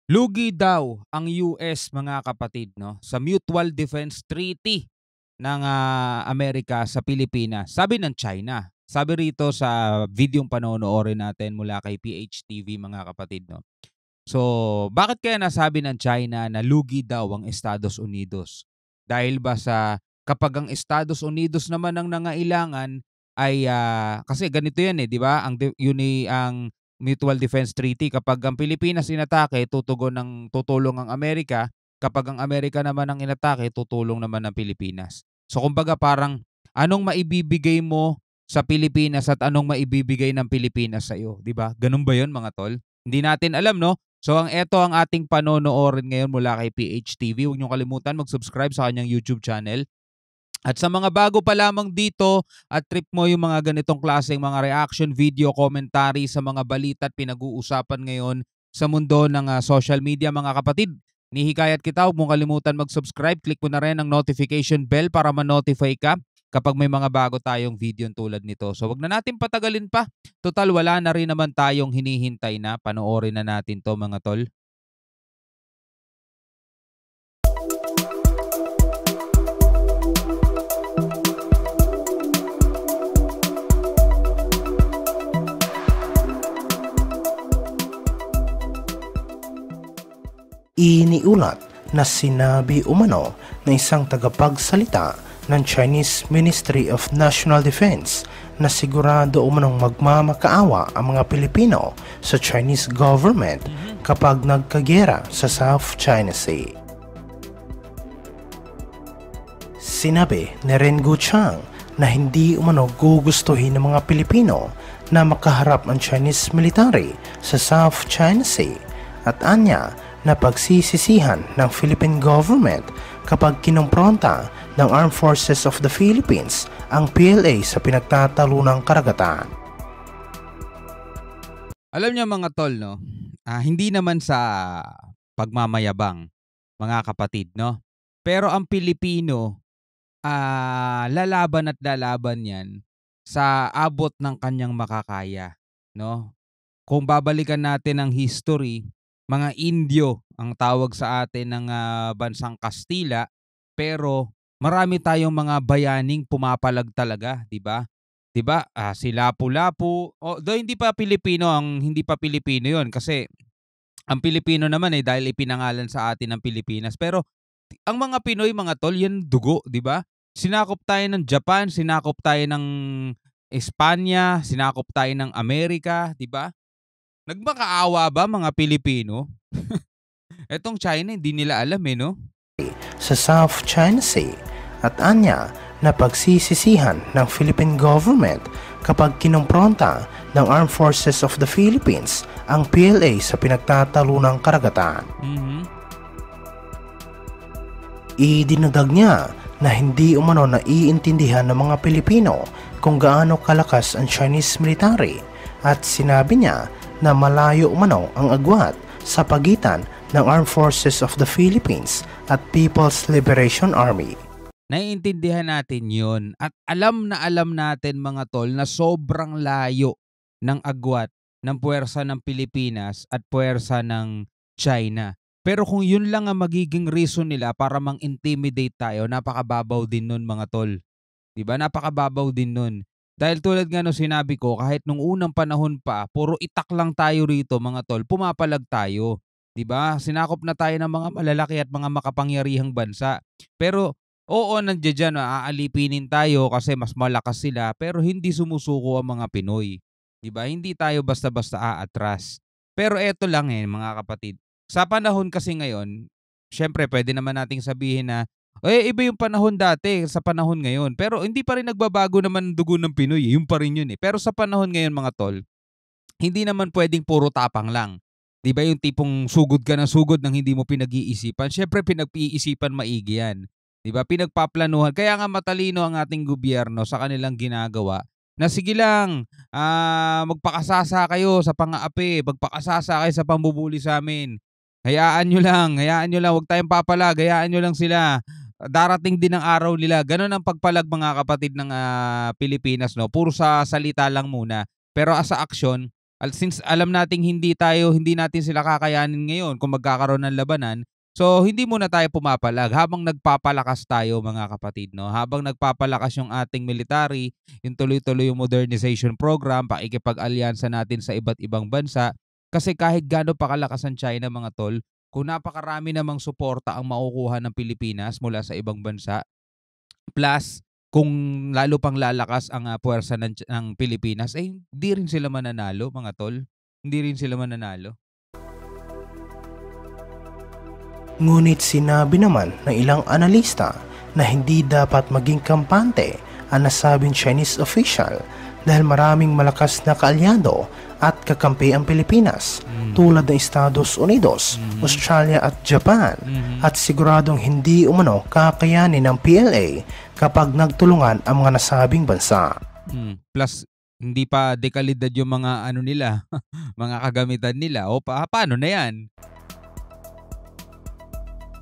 Lugi daw ang US mga kapatid 'no, sa Mutual Defense Treaty ng, Amerika sa Pilipinas, sabi ng China. Sabi rito sa videong panonoorin natin mula kay PHTV mga kapatid 'no. So, bakit kaya nasabi ng China na lugi daw ang Estados Unidos? Dahil ba sa kapag ang Estados Unidos naman ang nangailangan ay, kasi ganito 'yan, eh, 'di ba? Ang Mutual Defense Treaty kapag ang Pilipinas inatake tutulong ang Amerika, kapag ang Amerika naman ang inatake tutulong naman ang Pilipinas. So, kumbaga parang anong maibibigay mo sa Pilipinas at anong maibibigay ng Pilipinas sa'yo, 'di ba? Gano'n ba 'yun mga tol? Hindi natin alam 'no? So eto ang ating panonoorin ngayon mula kay PHTV. Huwag niyong kalimutan mag-subscribe sa kanyang YouTube channel. At sa mga bago pa lamang dito at trip mo yung mga ganitong klaseng mga reaction video, commentary sa mga balita at pinag-uusapan ngayon sa mundo ng social media mga kapatid. Nihikayat kita, huwag mong kalimutan mag-subscribe. Click mo na rin ang notification bell para ma-notify ka kapag may mga bago tayong video tulad nito. So wag na natin patagalin pa. Total wala na rin naman tayong hinihintay na. Panoorin na natin to mga tol. Iniulat na sinabi umano ng isang tagapagsalita ng Chinese Ministry of National Defense na sigurado umanong magmamakaawa ang mga Pilipino sa Chinese government kapag nagkagera sa South China Sea. Sinabi ni Ren Guochang na hindi umano gugustuhin ng mga Pilipino na makaharap ang Chinese military sa South China Sea at anya na pagsisisihan ng Philippine government kapag kinompronta ng Armed Forces of the Philippines ang PLA sa pinagtatalunang karagatan. Alam niyo mga tol, no? Hindi naman sa pagmamayabang, mga kapatid, no? Pero ang Pilipino, lalaban at lalaban yan sa abot ng kanyang makakaya, no? Kung babalikan natin ang history, mga Indio ang tawag sa atin ng bansang Kastila, pero marami tayong mga bayaning pumapalag talaga, 'di ba? 'Di ba? Si Lapu-Lapu, though hindi pa Pilipino 'yon kasi ang Pilipino naman eh dahil ipinangalan sa atin ng Pilipinas. Pero ang mga Pinoy mga tol, yan dugo, 'di ba? Sinakop tayo ng Japan, sinakop tayo ng Espanya, sinakop tayo ng Amerika, 'di ba? Nagmakaawa ba mga Pilipino? Etong China hindi nila alam eh, no? Sa South China Sea at anya na pagsisisihan ng Philippine government kapag kinompronta ng Armed Forces of the Philippines ang PLA sa pinagtatalunang karagatan. Idinagdag niya na hindi umano naiintindihan ng mga Pilipino kung gaano kalakas ang Chinese military at sinabi niya na malayo umano ang agwat sa pagitan ng Armed Forces of the Philippines at People's Liberation Army. Naiintindihan natin yun at alam na alam natin mga tol na sobrang layo ng agwat ng puwersa ng Pilipinas at puwersa ng China. Pero kung yun lang ang magiging reason nila para mang-intimidate tayo, napakababaw din nun mga tol. Diba? Napakababaw din nun. Dahil tulad nga nung sinabi ko, kahit nung unang panahon pa, puro itak lang tayo rito mga tol, pumapalag tayo. 'Di ba? Sinakop na tayo ng mga malalaki at mga makapangyarihang bansa. Pero oo, nandiyan diyan aalipinin tayo kasi mas malakas sila, pero hindi sumusuko ang mga Pinoy. 'Di ba? Hindi tayo basta-basta aatras. Pero eto lang mga kapatid. Sa panahon kasi ngayon, syempre pwede naman nating sabihin na iba yung panahon dati sa panahon ngayon. Pero hindi pa rin nagbabago naman ang dugo ng Pinoy. Yun pa rin yun eh. Pero sa panahon ngayon mga tol, hindi naman pwedeng puro tapang lang. 'Di ba yung tipong sugod ka ng sugod nang hindi mo pinag-iisipan? Syempre pinag-iisipan maigi yan. 'Di ba? Pinagpaplanuhan. Kaya nga matalino ang ating gobyerno sa kanilang ginagawa na sige lang, magpakasasa kayo sa pang-aapi, magpakasasa kayo sa pambubuli sa amin. Hayaan nyo lang, huwag tayong papalag, hayaan nyo lang sila. Darating din ang araw nila. Ganun ang pagpalag mga kapatid ng Pilipinas, no? Puro sa salita lang muna. Pero sa aksyon, Since alam nating hindi natin sila kakayanin ngayon kung magkakaroon ng labanan, so hindi muna tayo pumapalag habang nagpapalakas tayo mga kapatid, no? Habang nagpapalakas yung ating military, yung tuloy-tuloy yung modernization program, pakikipag-alyansa natin sa iba't ibang bansa. Kasi kahit gaano pa kalakas ang China mga tol, kung napakarami namang suporta ang makukuha ng Pilipinas mula sa ibang bansa, plus kung lalo pang lalakas ang puwersa ng Pilipinas, eh hindi rin sila mananalo mga tol. Hindi rin sila mananalo. Ngunit sinabi naman ng ilang analista na hindi dapat maging kampante ang nasabing Chinese official dahil maraming malakas na kaalyado at kakampi ang Pilipinas tulad ng Estados Unidos, Australia at Japan at siguradong hindi umano kakayanin ng PLA kapag nagtulungan ang mga nasabing bansa. Plus, hindi pa dekalidad yung mga ano nila, mga kagamitan nila. O paano na yan?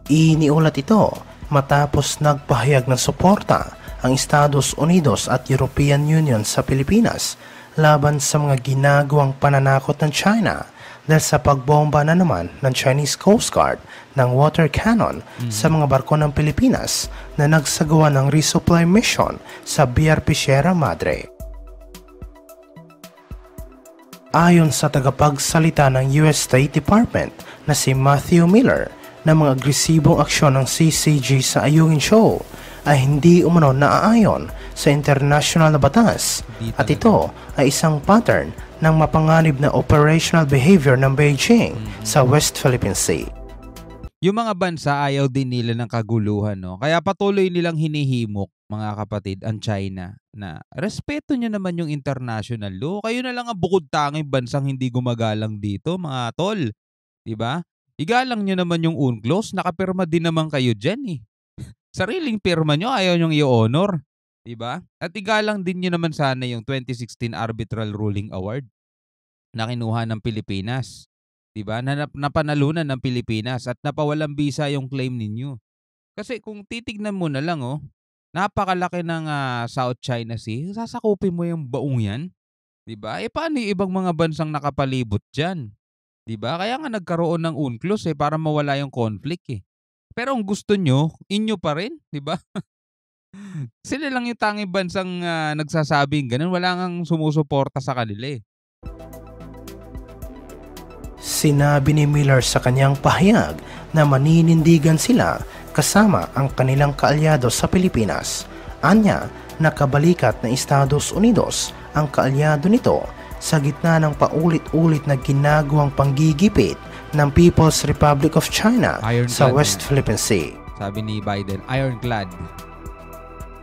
Iniulat ito matapos nagpahayag ng suporta ang Estados Unidos at European Union sa Pilipinas laban sa mga ginagawang pananakot ng China dahil sa pagbomba na naman ng Chinese Coast Guard ng water cannon sa mga barko ng Pilipinas na nagsagawa ng resupply mission sa BRP Sierra Madre. Ayon sa tagapagsalita ng US State Department na si Matthew Miller, na mga agresibong aksyon ng CCG sa Ayungin Show ay hindi umano naaayon sa international na batas at ito ay isang pattern ng mapanganib na operational behavior ng Beijing sa West Philippine Sea. Yung mga bansa ayaw din nila ng kaguluhan, no? Kaya patuloy nilang hinihimok, mga kapatid, ang China na respeto nyo naman yung international law. Kayo na lang ang bukod tanging bansang hindi gumagalang dito, mga tol. Diba? Igalang nyo naman yung UNCLOS, nakapirma din naman kayo dyan eh. Sariling pirma nyo, ayaw nyong i-honor. Diba? At igalang din nyo naman sana yung 2016 Arbitral Ruling Award na kinuha ng Pilipinas. Diba? Napanalunan ng Pilipinas at napawalang bisa yung claim ninyo. Kasi kung titignan mo na lang, napakalaki ng South China Sea, sasakupin mo yung baong yan. Diba? Paano yung ibang mga bansang nakapalibot dyan? Diba? Kaya nga nagkaroon ng UNCLOS para mawala yung conflict eh. Pero ang gusto nyo, inyo pa rin, diba? Sila lang yung tanging bansang nagsasabing ganun, wala ngang sumusuporta sa kanila eh. Sinabi ni Miller sa kanyang pahayag na maninindigan sila kasama ang kanilang kaalyado sa Pilipinas. Anya, nakabalikat ng Estados Unidos ang kaalyado nito sa gitna ng paulit-ulit na ginagawang panggigipit ng People's Republic of China sa West Philippine Sea. Sabi ni Biden, ironclad.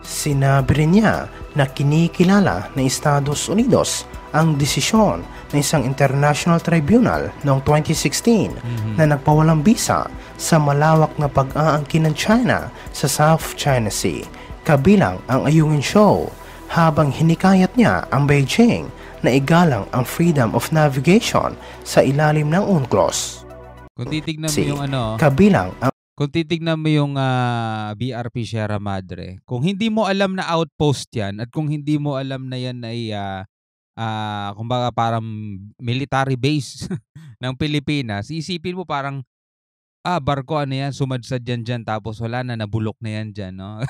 Sinabi rin niya na kinikilala ng Estados Unidos ang desisyon ng isang international tribunal noong 2016 na nagpawalang bisa sa malawak na pag-aangkin ng China sa South China Sea, kabilang ang Ayungin Show, habang hinikayat niya ang Beijing na igalang ang freedom of navigation sa ilalim ng UNCLOS. Kung titignan mo yung kabilang ang kung titignan mo yung BRP Sierra Madre, kung hindi mo alam na outpost yan at kung hindi mo alam na yan ay kumbaga parang military base ng Pilipinas, isipin mo parang barko ano yan, sumadsad dyan tapos wala na, nabulok na yan dyan, no?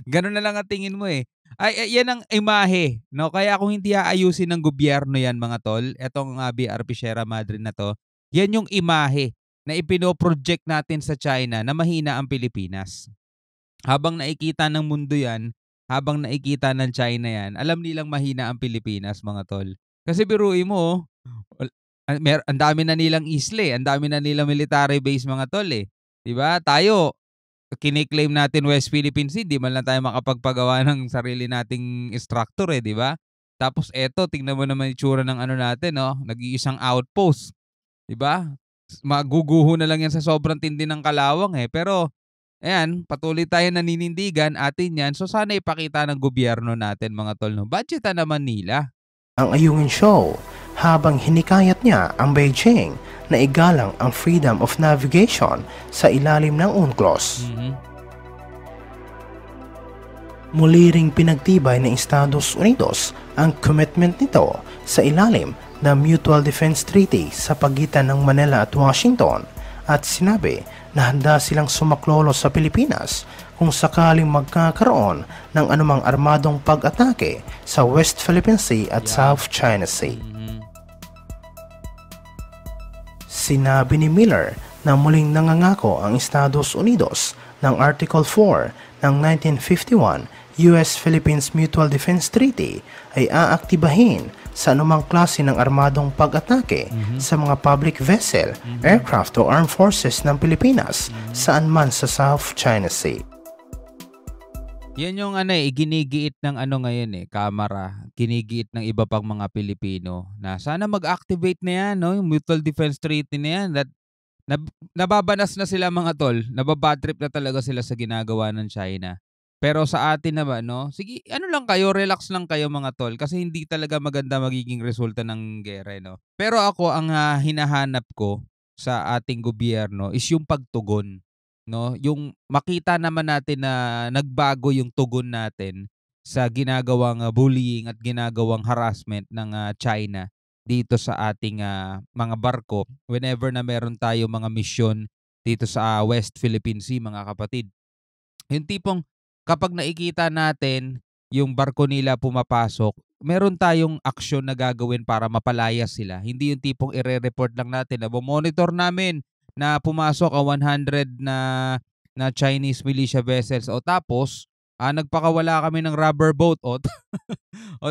Ganun na lang ang tingin mo eh. Ay, yan ang imahe, no? Kaya kung hindi aayusin ng gobyerno yan mga tol, etong BRP Sierra Madre na to, yan yung imahe na ipinoproject natin sa China na mahina ang Pilipinas. Habang nakikita ng mundo yan, habang nakikita ng China yan, alam nilang mahina ang Pilipinas mga tol. Kasi biruin mo, ang dami na nilang isle, ang dami na nilang military base mga tol eh. Diba? Tayo, kiniklaim natin West Philippine Sea, di man lang tayo makapagpagawa ng sarili nating structure eh, di ba? Tapos eto, tingnan mo naman itsura ng ano natin, no? Nag-iisang outpost, di ba? Maguguho na lang yan sa sobrang tindi ng kalawang eh. Pero, ayan, patuloy tayo naninindigan, atin yan. So sana ipakita ng gobyerno natin mga tol, no? Budgetan naman nila ang Ayungin Show, habang hinikayat niya ang Beijing na igalang ang freedom of navigation sa ilalim ng UNCLOS. Muli ring pinagtibay ng Estados Unidos ang commitment nito sa ilalim ng Mutual Defense Treaty sa pagitan ng Manila at Washington at sinabi na handa silang sumaklolo sa Pilipinas kung sakaling magkakaroon ng anumang armadong pag-atake sa West Philippine Sea at South China Sea. Sinabi ni Miller na muling nangangako ang Estados Unidos ng Article 4 ng 1951 US-Philippines Mutual Defense Treaty ay aaktibahin sa anumang klase ng armadong pag-atake sa mga public vessel, aircraft o armed forces ng Pilipinas saan man sa South China Sea. Yan yung ginigiit ng ngayon Kamara, ginigiit ng iba pang mga Pilipino na sana mag-activate na yan, no? Yung Mutual Defense Treaty na yan. Nababanas na sila mga tol, nababad trip na talaga sila sa ginagawa ng China. Pero sa atin naman, no? Sige, lang kayo, relax lang kayo mga tol kasi hindi talaga maganda magiging resulta ng gera, no? Pero ako, ang hinahanap ko sa ating gobyerno is yung pagtugon, no? Yung makita naman natin na nagbago yung tugon natin sa ginagawang bullying at ginagawang harassment ng China dito sa ating mga barko whenever na meron tayo mga misyon dito sa West Philippine Sea, mga kapatid. Yung tipong kapag nakikita natin yung barko nila pumapasok, meron tayong aksyon na gagawin para mapalaya sila. Hindi yung tipong ire-report lang natin na monitor namin na pumasok ang 100 na Chinese militia vessels o tapos nagpakawala kami ng rubber boat o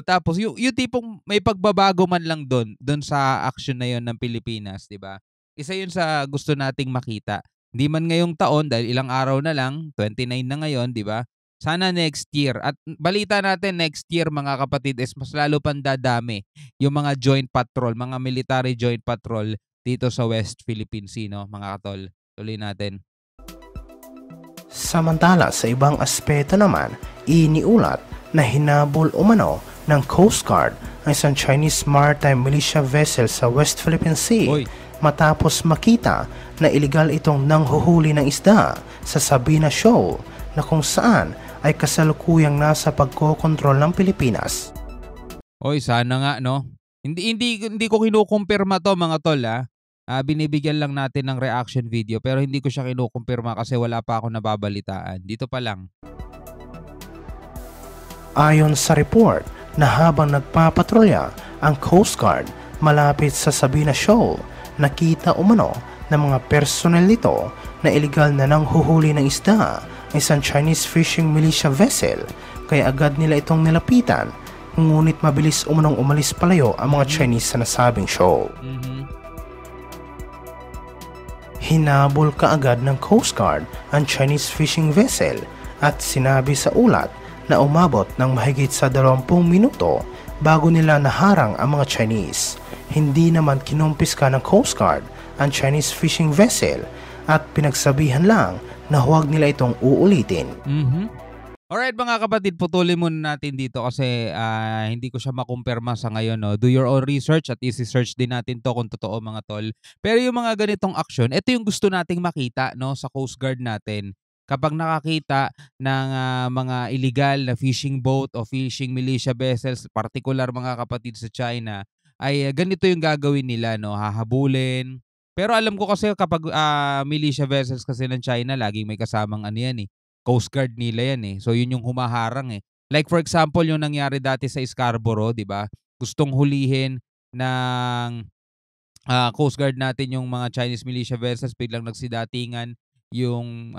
tapos yung tipong may pagbabago man lang doon sa action na yon ng Pilipinas, 'di ba? Isa 'yun sa gusto nating makita. Hindi man ngayong taon dahil ilang araw na lang, 29 na ngayon, 'di ba? Sana next year. At balita natin next year mga kapatid is mas lalo pang dadami yung mga joint patrol, mga military joint patrol dito sa West Philippine Sea, no, mga katol. Tuloy natin. Samantala sa ibang aspeto naman, iniulat na hinabol umano ng Coast Guard ang isang Chinese maritime militia vessel sa West Philippine Sea matapos makita na iligal itong nanghuhuli ng isda sa Sabina Shoal na kung saan ay kasalukuyang nasa pagkokontrol ng Pilipinas. Oy, sana nga, no? Hindi ko kinukumpirma to mga tol, binibigyan lang natin ng reaction video pero hindi ko siya kinukumpirma kasi wala pa ako nababalitaan. Dito pa lang. Ayon sa report na habang nagpapatrolya ang Coast Guard malapit sa Sabina Shoal, nakita umano ng mga personnel nito na iligal na nanghuhuli ng isda ang isang Chinese fishing militia vessel kaya agad nila itong nilapitan, ngunit mabilis umanong umalis palayo ang mga Chinese sa nasabing shoal. Hinabol kaagad ng Coast Guard ang Chinese fishing vessel at sinabi sa ulat na umabot ng mahigit sa 20 minuto bago nila naharang ang mga Chinese. Hindi naman kinumpiska ng Coast Guard ang Chinese fishing vessel at pinagsabihan lang na huwag nila itong uulitin. Alright mga kapatid, putulin muna natin dito kasi hindi ko siya makumpirma sa ngayon. No? Do your own research at isi-search din natin to kung totoo mga tol. Pero yung mga ganitong action, ito yung gusto nating makita, no, sa Coast Guard natin. Kapag nakakita ng mga illegal na fishing boat o fishing militia vessels, particular mga kapatid sa China, ay ganito yung gagawin nila, no, hahabulin. Pero alam ko kasi kapag militia vessels kasi ng China, laging may kasamang Coast Guard nila yan So yun yung humaharang Like for example, yung nangyari dati sa Scarborough, 'di ba? Gustong hulihin ng Coast Guard natin yung mga Chinese militia vessels, biglang nagsidatingan yung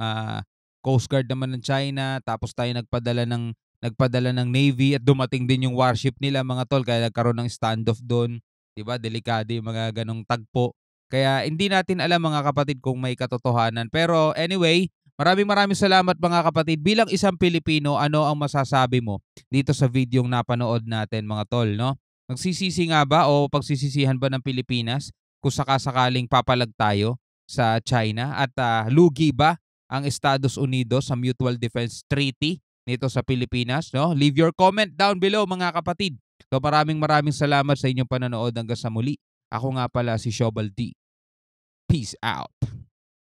Coast Guard naman ng China, tapos tayo nagpadala ng Navy at dumating din yung warship nila mga tol, kaya nagkaroon ng standoff doon, 'di ba? Delikado yung mga ganong tagpo. Kaya hindi natin alam mga kapatid kung may katotohanan. Pero anyway, maraming salamat mga kapatid. Bilang isang Pilipino, ano ang masasabi mo dito sa videong napanood natin mga tol, no? Magsisisi nga ba o pagsisisihan ba ng Pilipinas kung sakasakaling papalag tayo sa China at lugi ba ang Estados Unidos sa Mutual Defense Treaty nito sa Pilipinas, no? Leave your comment down below mga kapatid. So maraming salamat sa inyong panonood hanggang sa muli. Ako nga pala si Shobal D. Peace out.